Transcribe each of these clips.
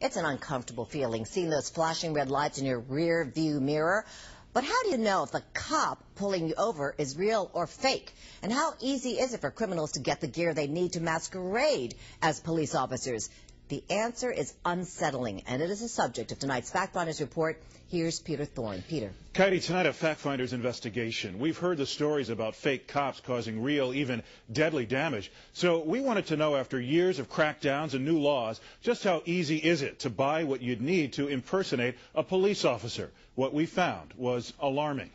It's an uncomfortable feeling, seeing those flashing red lights in your rear view mirror. But how do you know if the cop pulling you over is real or fake? And how easy is it for criminals to get the gear they need to masquerade as police officers? The answer is unsettling, and it is the subject of tonight's Fact Finders report. Here's Peter Thorne. Peter. Katie, tonight a Fact Finders investigation. We've heard the stories about fake cops causing real, even deadly damage. So we wanted to know, after years of crackdowns and new laws, just how easy is it to buy what you'd need to impersonate a police officer? What we found was alarming.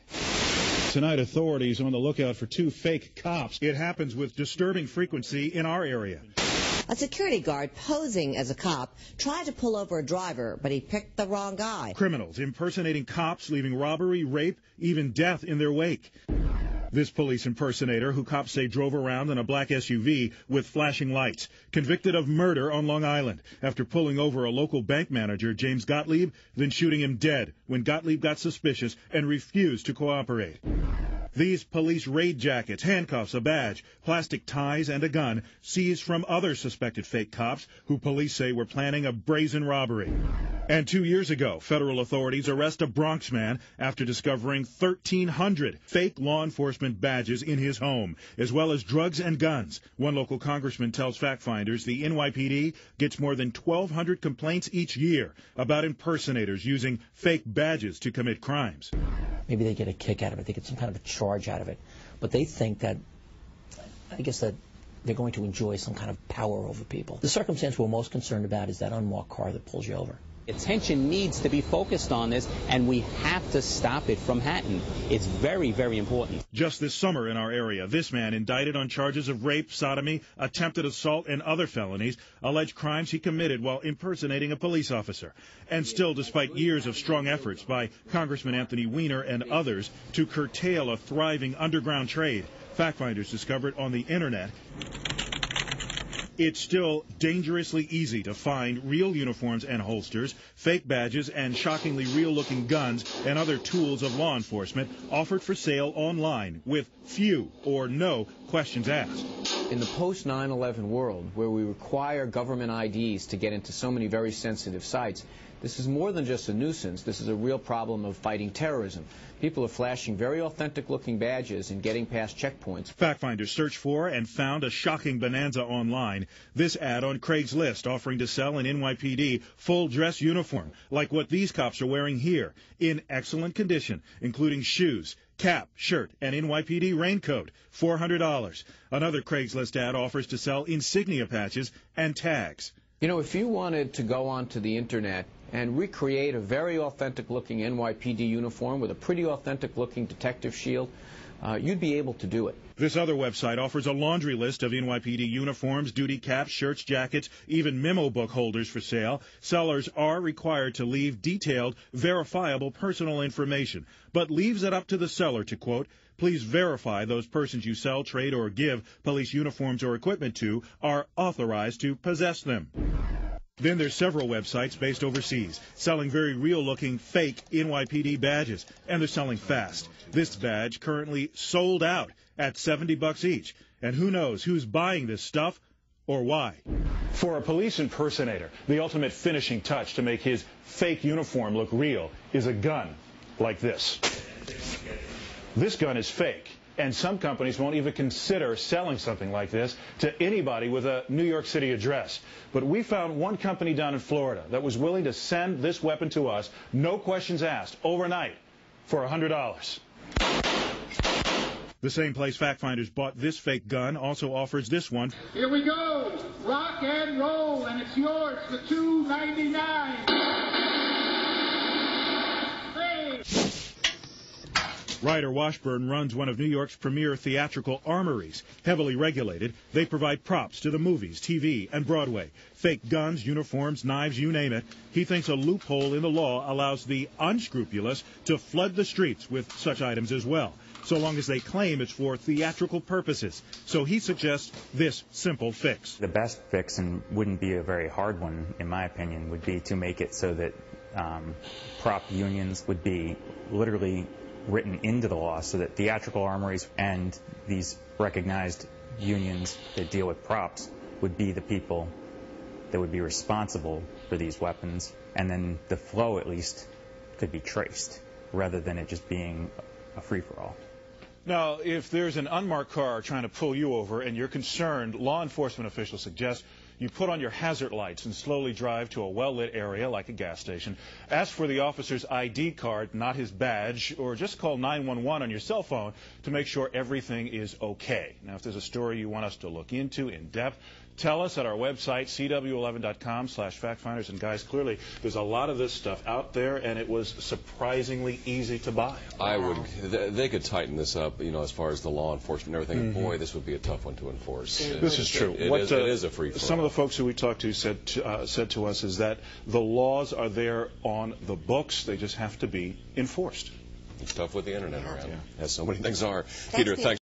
Tonight, authorities on the lookout for two fake cops. It happens with disturbing frequency in our area. A security guard posing as a cop tried to pull over a driver, but he picked the wrong guy. Criminals impersonating cops, leaving robbery, rape, even death in their wake. This police impersonator, who cops say drove around in a black SUV with flashing lights, convicted of murder on Long Island after pulling over a local bank manager, James Gottlieb, then shooting him dead when Gottlieb got suspicious and refused to cooperate. These police raid jackets, handcuffs, a badge, plastic ties, and a gun seized from other suspected fake cops who police say were planning a brazen robbery. And 2 years ago, federal authorities arrest a Bronx man after discovering 1,300 fake law enforcement badges in his home, as well as drugs and guns. One local congressman tells Fact Finders the NYPD gets more than 1,200 complaints each year about impersonators using fake badges to commit crimes. Maybe they get a kick out of it. They get some kind of a charge out of it. But they think that, I guess, that they're going to enjoy some kind of power over people. The circumstance we're most concerned about is that unmarked car that pulls you over. Attention needs to be focused on this, and we have to stop it from happening. It's very, very important. Just this summer in our area, this man, indicted on charges of rape, sodomy, attempted assault, and other felonies, alleged crimes he committed while impersonating a police officer. And still, despite years of strong efforts by Congressman Anthony Weiner and others to curtail a thriving underground trade, Fact Finders discovered on the Internet it's still dangerously easy to find real uniforms and holsters, fake badges, and shockingly real-looking guns and other tools of law enforcement offered for sale online with few or no questions asked. In the post-9/11 world, where we require government IDs to get into so many very sensitive sites, this is more than just a nuisance. This is a real problem of fighting terrorism. People are flashing very authentic-looking badges and getting past checkpoints. Fact Finders searched for and found a shocking bonanza online. This ad on Craigslist offering to sell an NYPD full-dress uniform, like what these cops are wearing here, in excellent condition, including shoes, cap, shirt, and NYPD raincoat, $400. Another Craigslist ad offers to sell insignia patches and tags. You know, if you wanted to go onto the Internet and recreate a very authentic-looking NYPD uniform with a pretty authentic-looking detective shield, you'd be able to do it. This other website offers a laundry list of NYPD uniforms, duty caps, shirts, jackets, even memo book holders for sale. Sellers are required to leave detailed, verifiable personal information, but leaves it up to the seller to, quote, please verify those persons you sell, trade, or give police uniforms or equipment to are authorized to possess them. Then there's several websites based overseas selling very real-looking fake NYPD badges, and they're selling fast. This badge currently sold out at $70 each, and who knows who's buying this stuff or why. For a police impersonator, the ultimate finishing touch to make his fake uniform look real is a gun like this. This gun is fake, and some companies won't even consider selling something like this to anybody with a New York City address. But we found one company down in Florida that was willing to send this weapon to us, no questions asked, overnight, for $100. The same place Fact Finders bought this fake gun also offers this one. Here we go, rock and roll, and it's yours for $2.99. Ryder Washburn runs one of New York's premier theatrical armories. Heavily regulated, they provide props to the movies, TV, and Broadway. Fake guns, uniforms, knives, you name it. He thinks a loophole in the law allows the unscrupulous to flood the streets with such items as well, so long as they claim it's for theatrical purposes. So he suggests this simple fix. The best fix, and wouldn't be a very hard one in my opinion, would be to make it so that prop unions would be literally written into the law, so that theatrical armories and these recognized unions that deal with props would be the people that would be responsible for these weapons, and then the flow at least could be traced, rather than it just being a free-for-all. Now, if there's an unmarked car trying to pull you over and you're concerned, law enforcement officials suggest you put on your hazard lights and slowly drive to a well-lit area like a gas station. Ask for the officer's ID card, not his badge, or just call 911 on your cell phone to make sure everything is okay. Now, if there's a story you want us to look into in depth, tell us at our website, cw11.com/factfinders. And guys, clearly there's a lot of this stuff out there, and it was surprisingly easy to buy. I would. They could tighten this up, as far as the law enforcement and everything. Mm-hmm. Boy, this would be a tough one to enforce. This is true. It is a free-for-all. Some of the folks who we talked to said to us is that the laws are there on the books. They just have to be enforced. It's tough with the internet around, as so many things are. Thanks, Peter, thanks.